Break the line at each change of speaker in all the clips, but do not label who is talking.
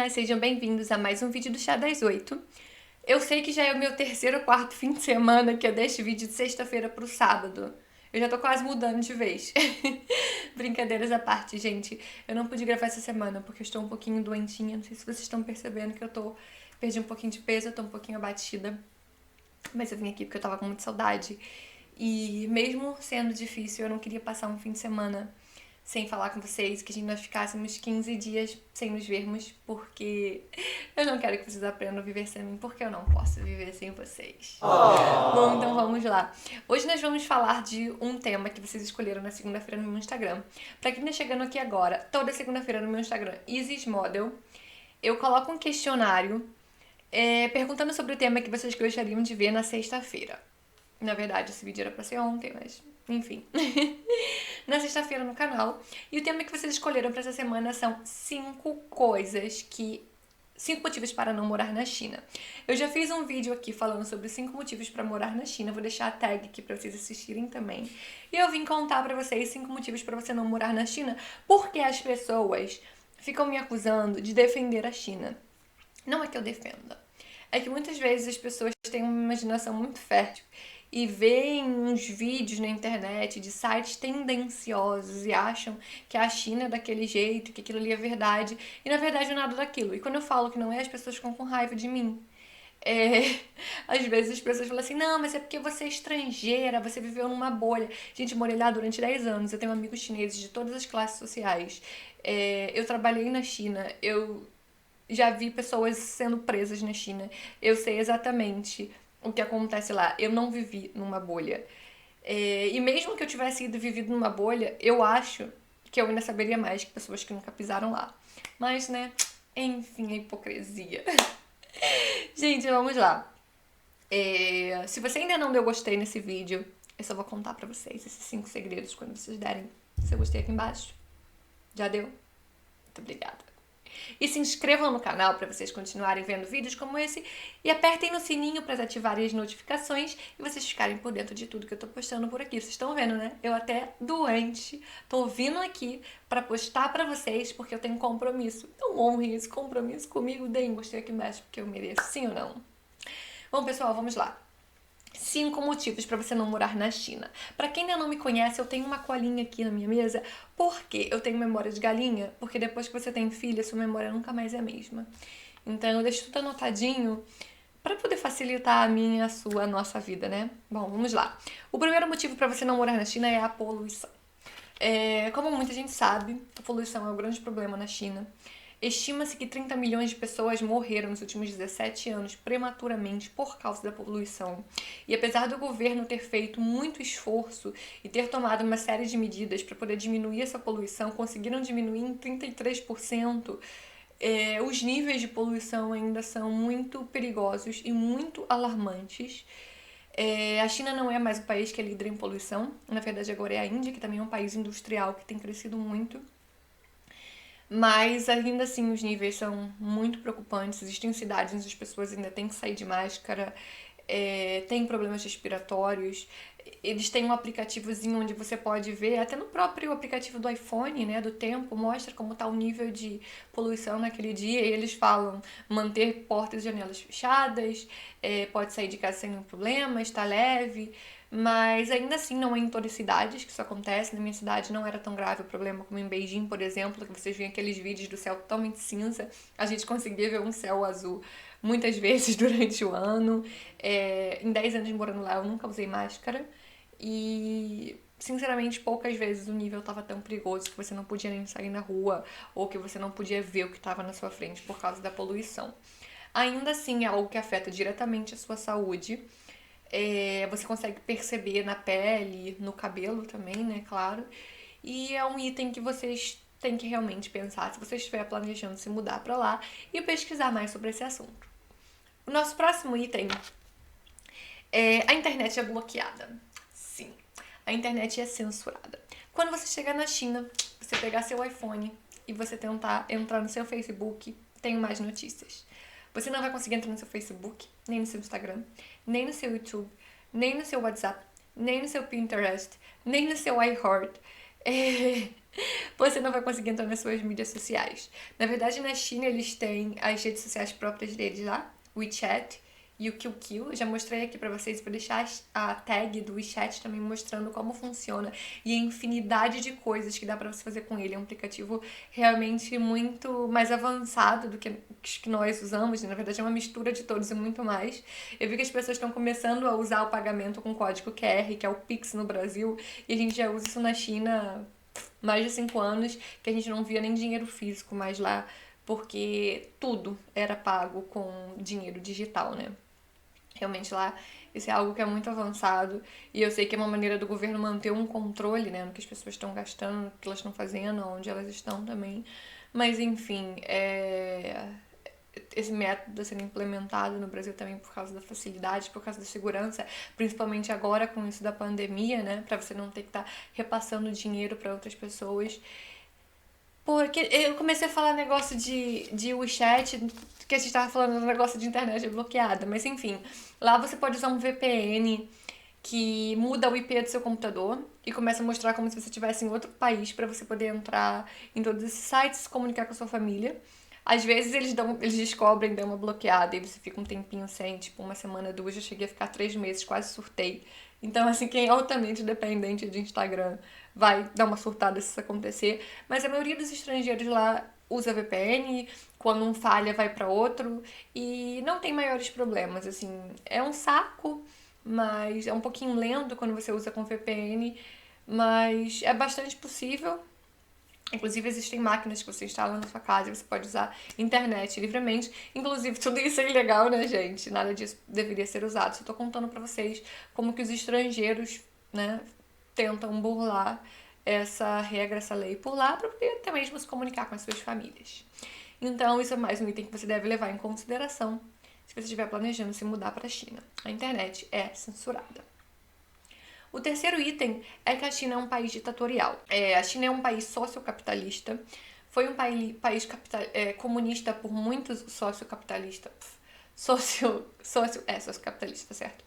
sejam bem-vindos a mais um vídeo do Chá das 8. Eu sei que já é o meu terceiro ou quarto fim de semana que eu deixo vídeo de sexta-feira pro sábado. Eu já tô quase mudando de vez. Brincadeiras à parte, gente. Eu não pude gravar essa semana porque eu estou um pouquinho doentinha. Não sei se vocês estão percebendo que perdi um pouquinho de peso, eu tô um pouquinho abatida. Mas eu vim aqui porque eu tava com muita saudade. E mesmo sendo difícil, eu não queria passar um fim de semana sem falar com vocês, que nós ficássemos 15 dias sem nos vermos, porque eu não quero que vocês aprendam a viver sem mim, porque eu não posso viver sem vocês. Bom, então vamos lá. Hoje nós vamos falar de um tema que vocês escolheram na segunda-feira no meu Instagram. Pra quem tá chegando aqui agora, toda segunda-feira no meu Instagram, Isis Model, eu coloco um questionário perguntando sobre o tema que vocês gostariam de ver na sexta-feira. Na verdade, esse vídeo era pra ser ontem, mas enfim. Na sexta-feira no canal. E o tema que vocês escolheram pra essa semana são 5 motivos para não morar na China. Eu já fiz um vídeo aqui falando sobre 5 motivos para morar na China. Vou deixar a tag aqui pra vocês assistirem também. E eu vim contar pra vocês 5 motivos pra você não morar na China, porque as pessoas ficam me acusando de defender a China. Não é que eu defenda. É que muitas vezes as pessoas têm uma imaginação muito fértil e veem uns vídeos na internet de sites tendenciosos e acham que a China é daquele jeito, que aquilo ali é verdade, e na verdade não é nada daquilo. E quando eu falo que não é, as pessoas ficam com raiva de mim. Às vezes as pessoas falam assim, não, mas é porque você é estrangeira, você viveu numa bolha. Gente, eu morei lá durante 10 anos, eu tenho amigos chineses de todas as classes sociais. Eu trabalhei na China, eu já vi pessoas sendo presas na China. Eu sei exatamente o que acontece lá. Eu não vivi numa bolha. E mesmo que eu tivesse vivido numa bolha, eu acho que eu ainda saberia mais que pessoas que nunca pisaram lá. Mas, né, enfim, a hipocrisia. Gente, vamos lá. Se você ainda não deu gostei nesse vídeo, eu só vou contar pra vocês esses 5 segredos quando vocês derem seu gostei aqui embaixo. Já deu? Muito obrigada. E se inscrevam no canal para vocês continuarem vendo vídeos como esse e apertem no sininho para ativarem as notificações e vocês ficarem por dentro de tudo que eu tô postando por aqui. Vocês estão vendo, né? Eu até doente tô vindo aqui para postar para vocês porque eu tenho compromisso. Então honrem esse compromisso comigo, deem gostei aqui embaixo porque eu mereço, sim ou não? Bom, pessoal, vamos lá. 5 motivos para você não morar na China. Para quem ainda não me conhece, eu tenho uma colinha aqui na minha mesa. Por que eu tenho memória de galinha? Porque depois que você tem filha, sua memória nunca mais é a mesma. Então eu deixo tudo anotadinho para poder facilitar a minha, a sua, a nossa vida, né? Bom, vamos lá. O primeiro motivo para você não morar na China é a poluição. Como muita gente sabe, a poluição é um grande problema na China. Estima-se que 30 milhões de pessoas morreram nos últimos 17 anos prematuramente por causa da poluição. E apesar do governo ter feito muito esforço e ter tomado uma série de medidas para poder diminuir essa poluição, conseguiram diminuir em 33%. Os níveis de poluição ainda são muito perigosos e muito alarmantes. A China não é mais o país que é líder em poluição. Na verdade, agora é a Índia, que também é um país industrial que tem crescido muito. Mas ainda assim os níveis são muito preocupantes. Existem cidades onde as pessoas ainda têm que sair de máscara, têm problemas respiratórios. Eles têm um aplicativozinho onde você pode ver, até no próprio aplicativo do iPhone, né, do tempo, mostra como está o nível de poluição naquele dia. E eles falam manter portas e janelas fechadas, pode sair de casa sem nenhum problema, está leve. Mas ainda assim não é em todas as cidades que isso acontece. Na minha cidade não era tão grave o problema como em Beijing, por exemplo, que vocês veem aqueles vídeos do céu totalmente cinza. A gente conseguia ver um céu azul muitas vezes durante o ano. Em 10 anos morando lá eu nunca usei máscara. E sinceramente poucas vezes o nível estava tão perigoso que você não podia nem sair na rua ou que você não podia ver o que estava na sua frente por causa da poluição. Ainda assim é algo que afeta diretamente a sua saúde. Você consegue perceber na pele, no cabelo também, né, claro. E é um item que vocês têm que realmente pensar se você estiver planejando se mudar para lá e pesquisar mais sobre esse assunto. O nosso próximo item a internet é bloqueada. Sim, a internet é censurada. Quando você chegar na China, você pegar seu iPhone e você tentar entrar no seu Facebook, tem mais notícias. Você não vai conseguir entrar no seu Facebook, nem no seu Instagram, nem no seu YouTube, nem no seu WhatsApp, nem no seu Pinterest, nem no seu iHeart. você não vai conseguir entrar nas suas mídias sociais. Na verdade, na China, eles têm as redes sociais próprias deles lá, o WeChat e o QQ. Eu já mostrei aqui pra vocês, vou deixar a tag do WeChat também mostrando como funciona e a infinidade de coisas que dá pra você fazer com ele. É um aplicativo realmente muito mais avançado do que os que nós usamos, né? Na verdade, é uma mistura de todos e muito mais. Eu vi que as pessoas estão começando a usar o pagamento com código QR, que é o Pix no Brasil, e a gente já usa isso na China mais de 5 anos, que a gente não via nem dinheiro físico mais lá, porque tudo era pago com dinheiro digital, né? Realmente lá isso é algo que é muito avançado e eu sei que é uma maneira do governo manter um controle, né, no que as pessoas estão gastando, no que elas estão fazendo, onde elas estão também. Mas enfim, esse método está sendo implementado no Brasil também por causa da facilidade, por causa da segurança, principalmente agora com isso da pandemia, né, para você não ter que estar repassando dinheiro para outras pessoas. Porque eu comecei a falar negócio de WeChat, que a gente tava falando do negócio de internet bloqueada, mas enfim, lá você pode usar um VPN que muda o IP do seu computador e começa a mostrar como se você estivesse em outro país para você poder entrar em todos esses sites, se comunicar com a sua família. Às vezes eles descobrem, dão uma bloqueada e você fica um tempinho sem, tipo uma semana, duas, eu cheguei a ficar 3 meses, quase surtei. Então, assim, quem é altamente dependente de Instagram vai dar uma surtada se isso acontecer. Mas a maioria dos estrangeiros lá usa VPN, quando um falha vai para outro e não tem maiores problemas, assim, é um saco, mas é um pouquinho lento quando você usa com VPN, mas é bastante possível. Inclusive, existem máquinas que você instala na sua casa e você pode usar internet livremente. Inclusive, tudo isso é ilegal, né, gente? Nada disso deveria ser usado. Só tô contando pra vocês como que os estrangeiros, né, tentam burlar essa regra, essa lei por lá, para poder até mesmo se comunicar com as suas famílias. Então, isso é mais um item que você deve levar em consideração se você estiver planejando se mudar para a China. A internet é censurada. O terceiro item é que a China é um país ditatorial. A China é um país sociocapitalista. Foi um país comunista por muitos sociocapitalista. Sociocapitalista, certo?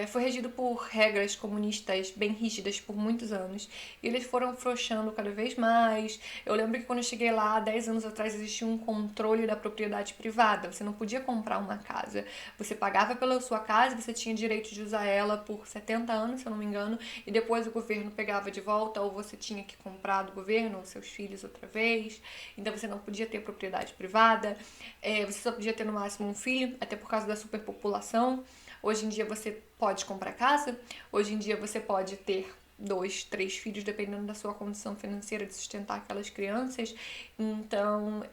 Foi regido por regras comunistas bem rígidas por muitos anos e eles foram afrouxando cada vez mais. Eu lembro que quando eu cheguei lá, 10 anos atrás, existia um controle da propriedade privada. Você não podia comprar uma casa. Você pagava pela sua casa, você tinha direito de usar ela por 70 anos, se eu não me engano, e depois o governo pegava de volta ou você tinha que comprar do governo ou seus filhos outra vez. Então você não podia ter propriedade privada. Você só podia ter no máximo um filho, até por causa da superpopulação. Hoje em dia você pode comprar casa, hoje em dia você pode ter 2, 3 filhos, dependendo da sua condição financeira de sustentar aquelas crianças. Então,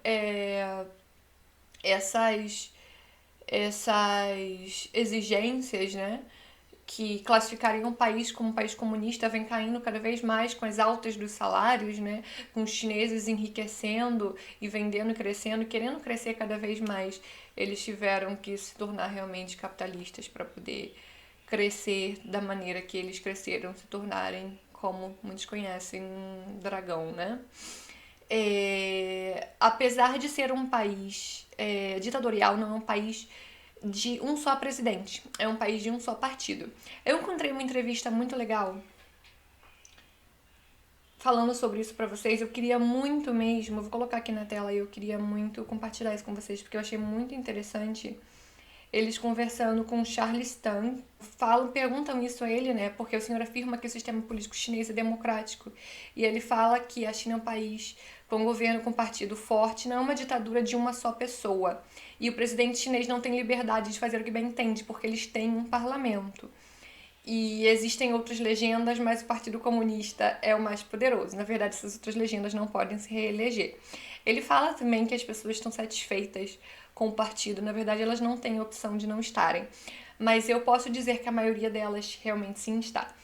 essas exigências, né, que classificariam um país como um país comunista vem caindo cada vez mais com as altas dos salários, né, com os chineses enriquecendo e vendendo e crescendo, querendo crescer cada vez mais. Eles tiveram que se tornar realmente capitalistas para poder crescer da maneira que eles cresceram, se tornarem, como muitos conhecem, um dragão, né? Apesar de ser um país ditatorial, não é um país de um só presidente, é um país de um só partido. Eu encontrei uma entrevista muito legal falando sobre isso pra vocês. Eu queria muito mesmo, eu vou colocar aqui na tela e eu queria muito compartilhar isso com vocês, porque eu achei muito interessante eles conversando com Charles Tang. Perguntam isso a ele, né? Porque o senhor afirma que o sistema político chinês é democrático. E ele fala que a China é um país com um governo com um partido forte, não é uma ditadura de uma só pessoa. E o presidente chinês não tem liberdade de fazer o que bem entende, porque eles têm um parlamento. E existem outras legendas, mas o Partido Comunista é o mais poderoso. Na verdade, essas outras legendas não podem se reeleger. Ele fala também que as pessoas estão satisfeitas com o partido. Na verdade, elas não têm opção de não estarem. Mas eu posso dizer que a maioria delas realmente sim está.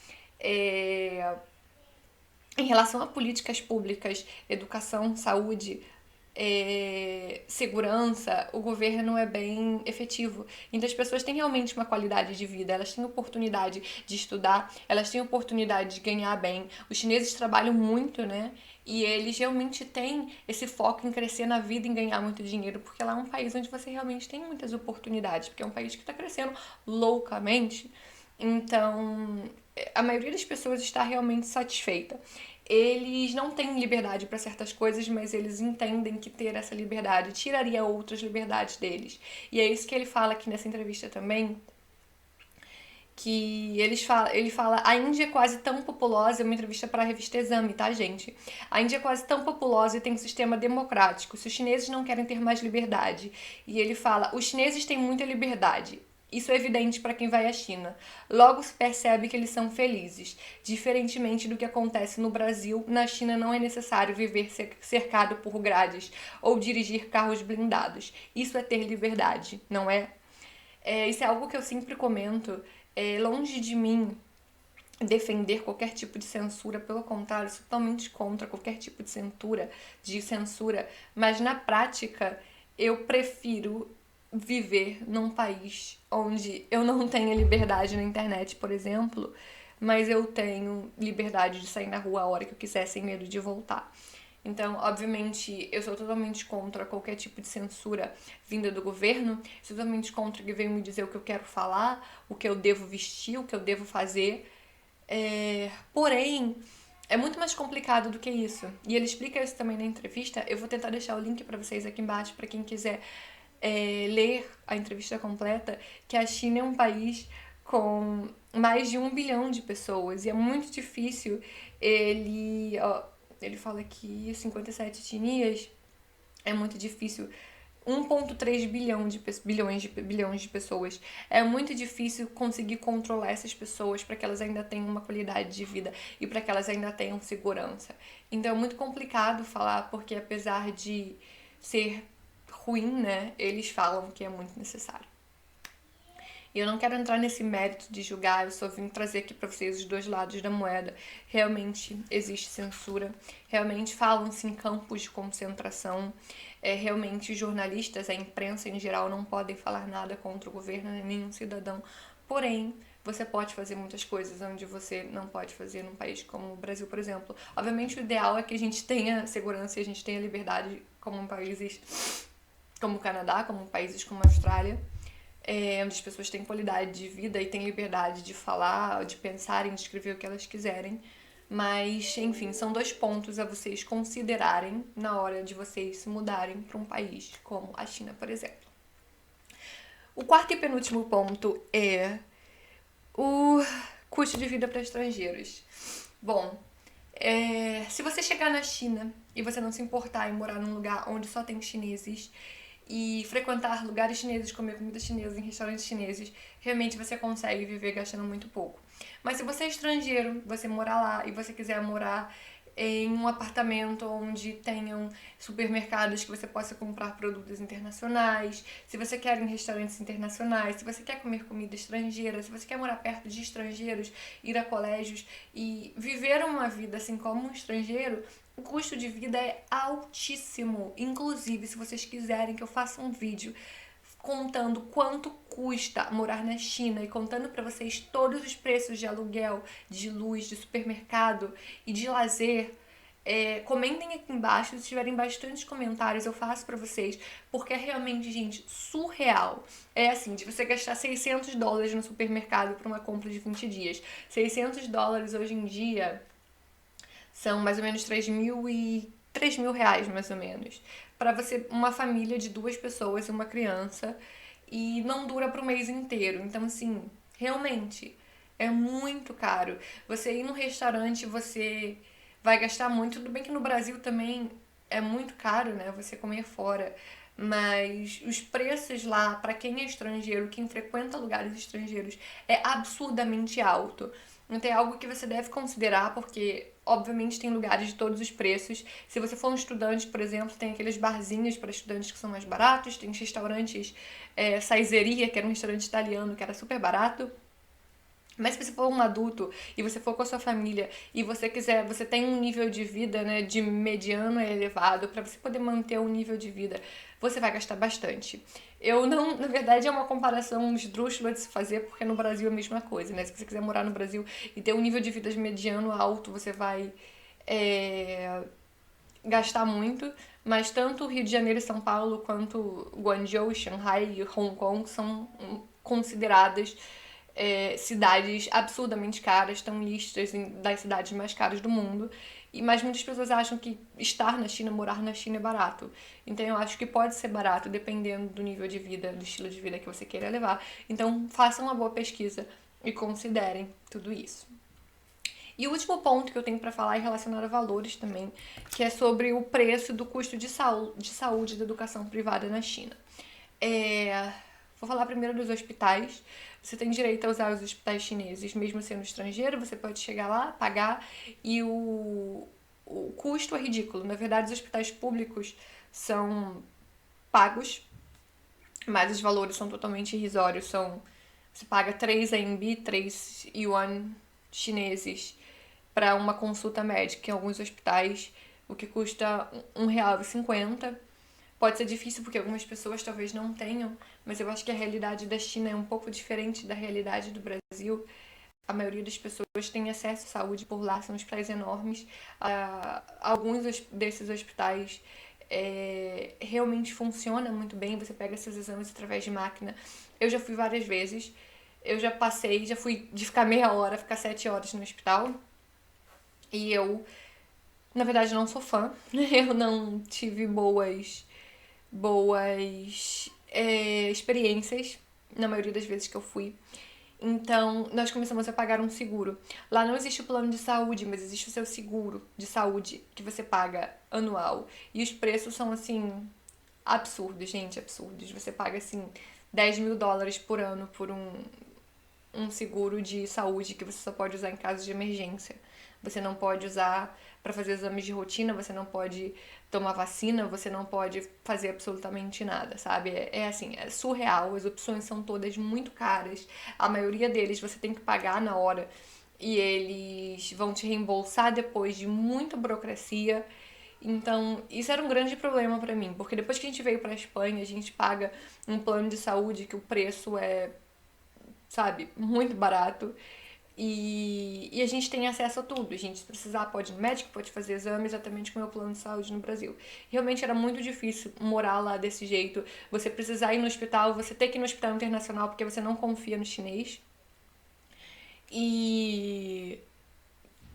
Em relação a políticas públicas, educação, saúde, segurança, o governo é bem efetivo. Então as pessoas têm realmente uma qualidade de vida, elas têm oportunidade de estudar, elas têm oportunidade de ganhar bem. Os chineses trabalham muito, né? E eles realmente têm esse foco em crescer na vida, em ganhar muito dinheiro, porque lá é um país onde você realmente tem muitas oportunidades, porque é um país que está crescendo loucamente. Então, a maioria das pessoas está realmente satisfeita. Eles não têm liberdade para certas coisas, mas eles entendem que ter essa liberdade tiraria outras liberdades deles. E é isso que ele fala aqui nessa entrevista também, que ele fala, a Índia é quase tão populosa, é uma entrevista para a revista Exame, tá, gente? A Índia é quase tão populosa e tem um sistema democrático, se os chineses não querem ter mais liberdade. E ele fala, os chineses têm muita liberdade. Isso é evidente para quem vai à China. Logo se percebe que eles são felizes. Diferentemente do que acontece no Brasil, na China não é necessário viver cercado por grades ou dirigir carros blindados. Isso é ter liberdade, não é? Isso é algo que eu sempre comento. Longe de mim defender qualquer tipo de censura, pelo contrário, sou totalmente contra qualquer tipo de censura, mas na prática eu prefiro viver num país onde eu não tenha liberdade na internet, por exemplo, mas eu tenho liberdade de sair na rua a hora que eu quiser sem medo de voltar. Então, obviamente, eu sou totalmente contra qualquer tipo de censura vinda do governo, sou totalmente contra que venham me dizer o que eu quero falar, o que eu devo vestir, o que eu devo fazer. Porém, é muito mais complicado do que isso. E ele explica isso também na entrevista. Eu vou tentar deixar o link para vocês aqui embaixo, para quem quiser ler a entrevista completa, que a China é um país com mais de 1 bilhão de pessoas e é muito difícil ele fala que 57 etnias, é muito difícil. 1,3 bilhões de pessoas. É muito difícil conseguir controlar essas pessoas para que elas ainda tenham uma qualidade de vida e para que elas ainda tenham segurança. Então é muito complicado falar, porque apesar de ser ruim, né, eles falam que é muito necessário. E eu não quero entrar nesse mérito de julgar, eu só vim trazer aqui para vocês os dois lados da moeda. Realmente existe censura, realmente falam-se em campos de concentração, realmente os jornalistas, a imprensa em geral, não podem falar nada contra o governo, nem nenhum cidadão. Porém, você pode fazer muitas coisas onde você não pode fazer num país como o Brasil, por exemplo. Obviamente, o ideal é que a gente tenha segurança e a gente tenha liberdade como países como o Canadá, como países como a Austrália, onde as pessoas têm qualidade de vida e têm liberdade de falar, de pensarem, de escrever o que elas quiserem. Mas, enfim, são 2 pontos a vocês considerarem na hora de vocês se mudarem para um país como a China, por exemplo. O quarto e penúltimo ponto é o custo de vida para estrangeiros. Bom, se você chegar na China e você não se importar em morar num lugar onde só tem chineses e frequentar lugares chineses, comer comida chinesa em restaurantes chineses, realmente você consegue viver gastando muito pouco. Mas se você é estrangeiro, você morar lá e você quiser morar em um apartamento onde tenham supermercados que você possa comprar produtos internacionais, se você quer ir em restaurantes internacionais, se você quer comer comida estrangeira, se você quer morar perto de estrangeiros, ir a colégios e viver uma vida assim como um estrangeiro, o custo de vida é altíssimo. Inclusive, se vocês quiserem que eu faça um vídeo contando quanto custa morar na China e contando para vocês todos os preços de aluguel, de luz, de supermercado e de lazer, comentem aqui embaixo, se tiverem bastantes comentários eu faço pra vocês, porque é realmente, gente, surreal. É assim, de você gastar $600 no supermercado pra uma compra de 20 dias. $600 hoje em dia são mais ou menos 3 mil reais, mais ou menos. Pra você, uma família de 2 pessoas e uma criança, e não dura pro mês inteiro. Então, assim, realmente, é muito caro. Você ir num restaurante, você vai gastar muito. Tudo bem que no Brasil também é muito caro, né? Você comer fora. Mas os preços lá, pra quem é estrangeiro, quem frequenta lugares estrangeiros, é absurdamente alto. Então é algo que você deve considerar, porque obviamente tem lugares de todos os preços. Se você for um estudante, por exemplo, tem aqueles barzinhos para estudantes que são mais baratos, tem restaurantes, Saizeria, que era um restaurante italiano que era super barato. Mas se você for um adulto e você for com a sua família e você quiser, você tem um nível de vida, né, de mediano a elevado, para você poder manter um nível de vida, você vai gastar bastante. Eu não, na verdade é uma comparação esdrúxula de se fazer, porque no Brasil é a mesma coisa, né? Se você quiser morar no Brasil e ter um nível de vida mediano alto, você vai gastar muito, mas tanto o Rio de Janeiro e São Paulo quanto Guangzhou, Shanghai e Hong Kong são consideradas cidades absurdamente caras, estão listas das cidades mais caras do mundo. Mas muitas pessoas acham que estar na China, morar na China é barato. Então eu acho que pode ser barato dependendo do nível de vida, do estilo de vida que você queira levar. Então façam uma boa pesquisa e considerem tudo isso. E o último ponto que eu tenho para falar é relacionado a valores também, que é sobre o preço do custo de saúde da educação privada na China. Vou falar primeiro dos hospitais. Você tem direito a usar os hospitais chineses, mesmo sendo estrangeiro, você pode chegar lá, pagar, e o custo é ridículo. Na verdade, os hospitais públicos são pagos, mas os valores são totalmente irrisórios. Você paga 3 RMB, 3 yuan chineses para uma consulta médica em alguns hospitais, o que custa R$1,50. Pode ser difícil porque algumas pessoas talvez não tenham, mas eu acho que a realidade da China é um pouco diferente da realidade do Brasil. A maioria das pessoas tem acesso à saúde por lá, são hospitais enormes. Alguns desses hospitais realmente funcionam muito bem, você pega seus exames através de máquina. Eu já fui várias vezes, eu já fui de ficar meia hora, ficar 7 horas no hospital. E eu, na verdade, não sou fã. Eu não tive boas experiências na maioria das vezes que eu fui. Então, nós começamos a pagar um seguro. Lá não existe o plano de saúde, mas existe o seu seguro de saúde que você paga anual. E os preços são, assim, absurdos, gente, absurdos. Você paga, assim, US$10.000 por ano por um seguro de saúde que você só pode usar em caso de emergência. Você não pode usar para fazer exames de rotina, você não pode tomar vacina, você não pode fazer absolutamente nada, sabe? Assim, é surreal, as opções são todas muito caras, a maioria deles você tem que pagar na hora e eles vão te reembolsar depois de muita burocracia. Então, isso era um grande problema pra mim, porque depois que a gente veio pra Espanha, a gente paga um plano de saúde que o preço é, sabe, muito barato. E a gente tem acesso a tudo. A gente, se precisar, pode ir no médico, pode fazer exame exatamente com o meu plano de saúde no Brasil. Realmente era muito difícil morar lá desse jeito. Você precisar ir no hospital, você ter que ir no hospital internacional porque você não confia no chinês. E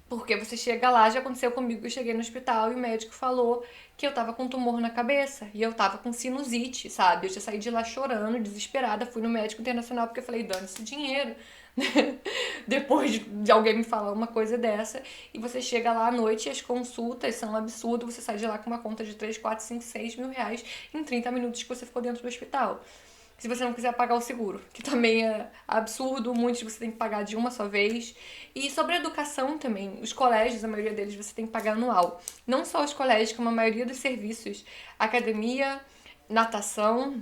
porque você chega lá, já aconteceu comigo, eu cheguei no hospital e o médico falou que eu tava com tumor na cabeça e eu tava com sinusite, sabe? Eu já saí de lá chorando, desesperada, fui no médico internacional porque eu falei, dane-se dinheiro. Depois de alguém me falar uma coisa dessa, e você chega lá à noite e as consultas são absurdas, você sai de lá com uma conta de 3, 4, 5, 6 mil reais em 30 minutos que você ficou dentro do hospital. Se você não quiser pagar o seguro, que também é absurdo, muitos você tem que pagar de uma só vez. E sobre a educação também, os colégios, a maioria deles você tem que pagar anual. Não só os colégios, como a maioria dos serviços, academia, natação.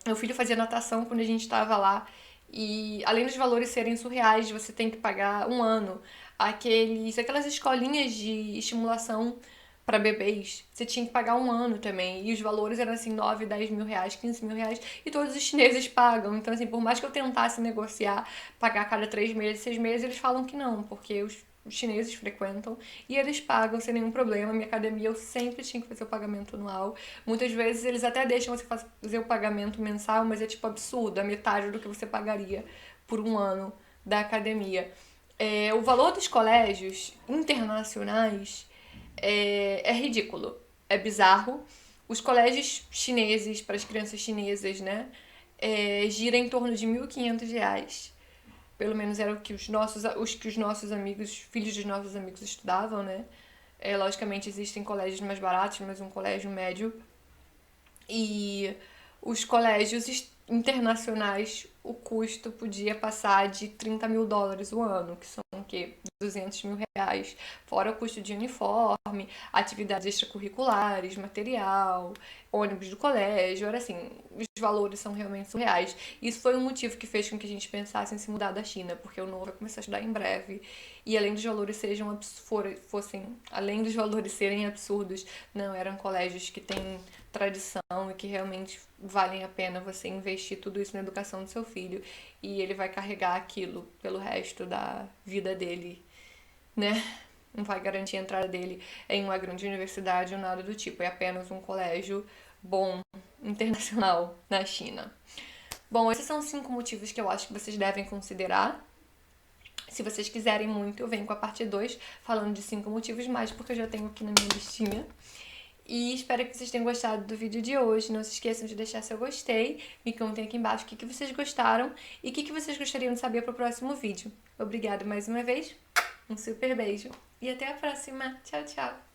Meu filho fazia natação quando a gente estava lá. E além dos valores serem surreais, você tem que pagar um ano. Aquelas escolinhas de estimulação para bebês, você tinha que pagar um ano também. E os valores eram assim, 9, 10 mil reais, 15 mil reais. E todos os chineses pagam. Então, assim, por mais que eu tentasse negociar, pagar a cada 3 meses, 6 meses, eles falam que não, porque os chineses frequentam e eles pagam sem nenhum problema. Minha academia eu sempre tinha que fazer o pagamento anual. Muitas vezes eles até deixam você fazer o pagamento mensal, mas é tipo absurdo, a metade do que você pagaria por um ano da academia. O valor dos colégios internacionais é ridículo, é bizarro. Os colégios chineses, para as crianças chinesas, né, gira em torno de R$1.500. Pelo menos era o que os nossos amigos, filhos dos nossos amigos estudavam, né? Logicamente existem colégios mais baratos, mas um colégio médio. E os colégios internacionais, o custo podia passar de US$30.000 o ano, que são o quê? R$200.000, fora o custo de uniforme, atividades extracurriculares, material, ônibus do colégio, era assim, os valores são realmente surreais. Isso foi um motivo que fez com que a gente pensasse em se mudar da China, porque o Noah vai começar a estudar em breve, e além dos valores além dos valores serem absurdos, não eram colégios que têm tradição e que realmente valem a pena você investir tudo isso na educação do seu filho, e ele vai carregar aquilo pelo resto da vida dele, né? Não vai garantir a entrada dele em uma grande universidade ou nada do tipo. É apenas um colégio bom, internacional, na China. Bom, esses são 5 motivos que eu acho que vocês devem considerar. Se vocês quiserem muito, eu venho com a parte 2, falando de 5 motivos mais, porque eu já tenho aqui na minha listinha. E espero que vocês tenham gostado do vídeo de hoje. Não se esqueçam de deixar seu gostei. Me contem aqui embaixo o que vocês gostaram e o que vocês gostariam de saber para o próximo vídeo. Obrigada mais uma vez, um super beijo e até a próxima. Tchau, tchau!